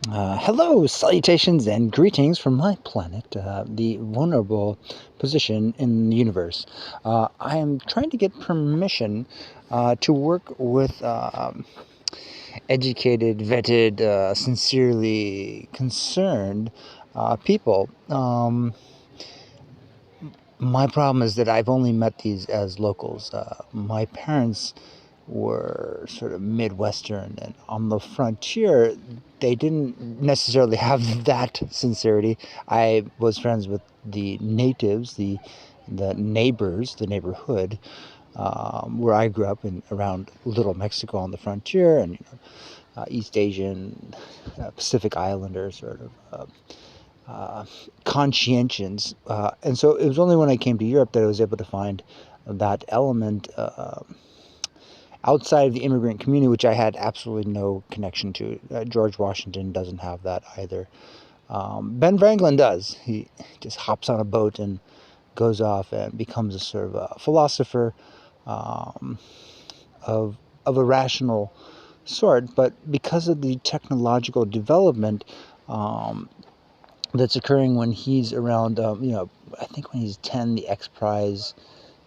Hello, salutations and greetings from my planet, the vulnerable position in the universe. I am trying to get permission to work with educated, vetted, sincerely concerned people. My problem is that I've only met these as locals. My parents were sort of Midwestern, and on the frontier, they didn't necessarily have that sincerity. I was friends with the natives, the neighbors, the neighborhood, where I grew up in around Little Mexico on the frontier, and East Asian, Pacific Islanders, sort of. Conscientious. And so it was only when I came to Europe that I was able to find that element outside of the immigrant community, which I had absolutely no connection to. George Washington doesn't have that either. Ben Franklin does. He just hops on a boat and goes off and becomes a sort of a philosopher um, of a rational sort. But because of the technological development, um, that's occurring when he's around, I think when he's 10, the X Prize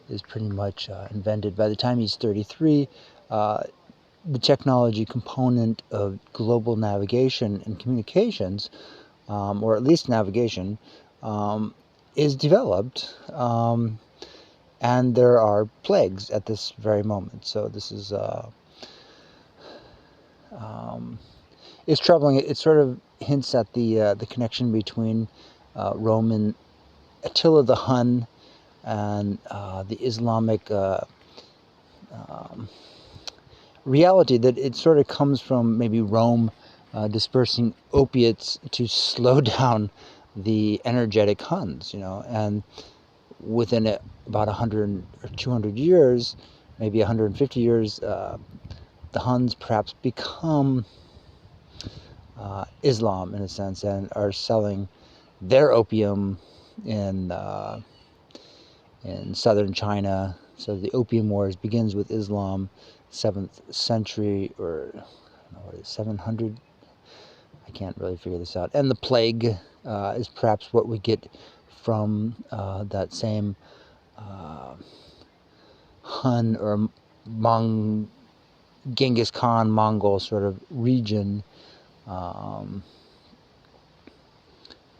is pretty much invented. By the time he's 33, the technology component of global navigation and communications, or at least navigation, is developed. And there are plagues at this very moment. So this is it's troubling. It sort of hints at the connection between Roman Attila the Hun and the Islamic reality, that it sort of comes from maybe Rome dispersing opiates to slow down the energetic Huns, and within about 100 or 200 years, maybe 150 years, the Huns perhaps become Islam in a sense, and are selling their opium in southern China. So the Opium Wars begins with Islam, 7th century, or I don't know, what is it, 700? I can't really figure this out. And the plague is perhaps what we get from that same Hun or Genghis Khan Mongol sort of region. Um,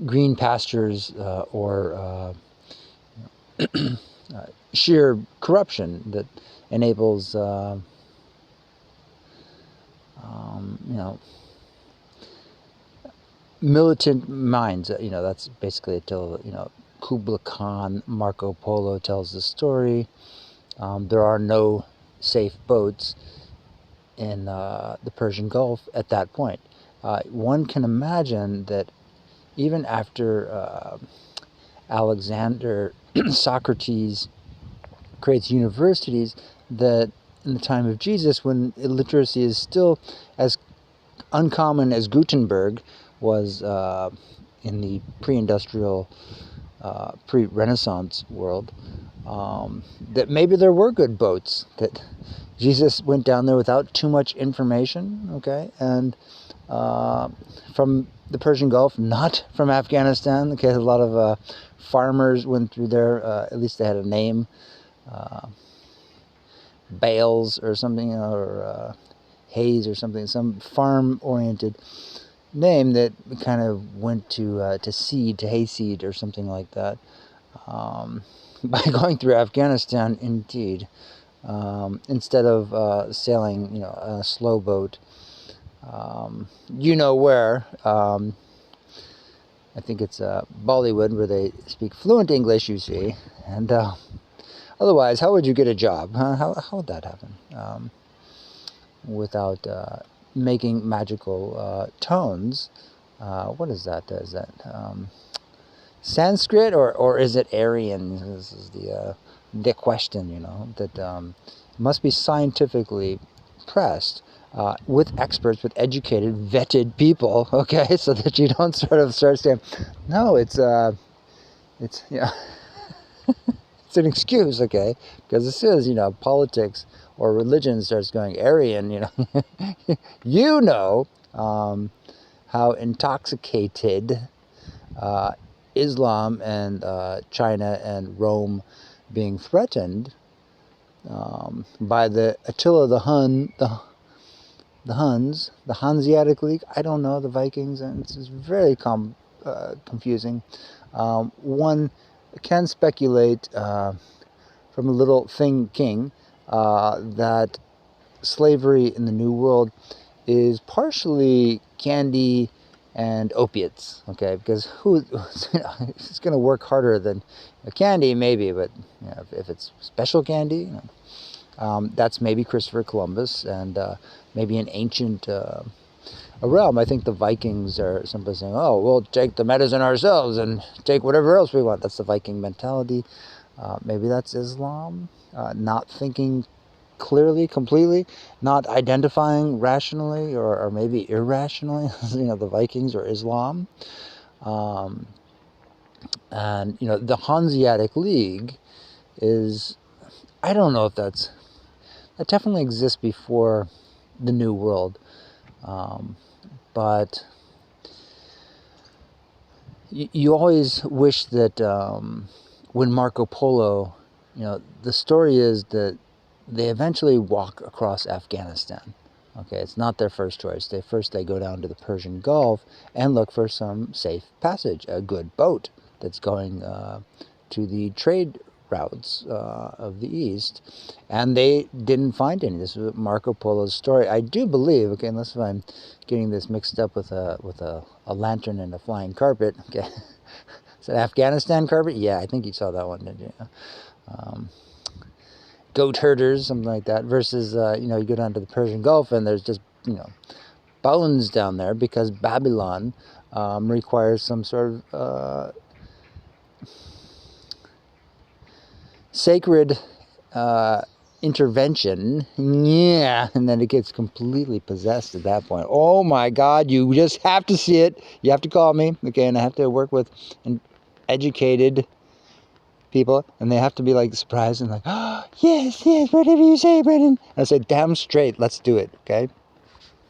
Green pastures or sheer corruption that enables you know, militant minds. That's basically until Kubla Khan, Marco Polo tells the story. There are no safe boats in the Persian Gulf at that point. One can imagine that even after Alexander Socrates creates universities, that in the time of Jesus, when illiteracy is still as uncommon as Gutenberg was in the pre-industrial, pre-Renaissance world, that maybe there were good boats, that Jesus went down there without too much information, okay, and from the Persian Gulf, not from Afghanistan. Okay, a lot of farmers went through there. At least they had a name, Bales or something, or Hayes or something, some farm-oriented name that kind of went to seed, to hayseed or something like that. By going through Afghanistan, indeed, instead of sailing, a slow boat, where. I think it's Bollywood, where they speak fluent English, you see. And otherwise, how would you get a job? Huh? How would that happen without making magical tones? What is that? Is that Sanskrit, or is it Aryan? This is the question, that must be scientifically pressed with experts, with educated, vetted people, okay, so that you don't sort of start saying, no, it's yeah, it's an excuse, okay, because as soon as politics or religion starts going Aryan, you know, how intoxicated Islam and China and Rome being threatened by the Attila the Hun, the Huns, the Hanseatic League. I don't know, the Vikings, and it's very confusing. One can speculate from a little king that slavery in the New World is partially candy and opiates, okay? Because who it's going to work harder than candy, maybe, but you know, if it's special candy, you know, that's maybe Christopher Columbus and maybe an ancient realm. I think the Vikings are simply saying, "Oh, we'll take the medicine ourselves and take whatever else we want." That's the Viking mentality. Maybe that's Islam, not thinking clearly, completely, not identifying rationally or maybe irrationally, you know, the Vikings or Islam. And, you know, the Hanseatic League is, I don't know if that definitely exists before the New World. But you always wish that when Marco Polo, you know, the story is that they eventually walk across Afghanistan. Okay, it's not their first choice. They go down to the Persian Gulf and look for some safe passage, a good boat that's going to the trade routes of the East, and they didn't find any. This was Marco Polo's story. I do believe, okay, unless I'm getting this mixed up with a lantern and a flying carpet. Okay, is it Afghanistan carpet? Yeah, I think you saw that one, didn't you? Goat herders, something like that, versus, you know, you go down to the Persian Gulf and there's just, you know, bones down there because Babylon requires some sort of sacred intervention. Yeah, and then it gets completely possessed at that point. Oh my God, you just have to see it. You have to call me, okay, and I have to work with an educated people, and they have to be like surprised and like, oh, yes, whatever you say, Brennan. And I say, damn straight, let's do it, okay?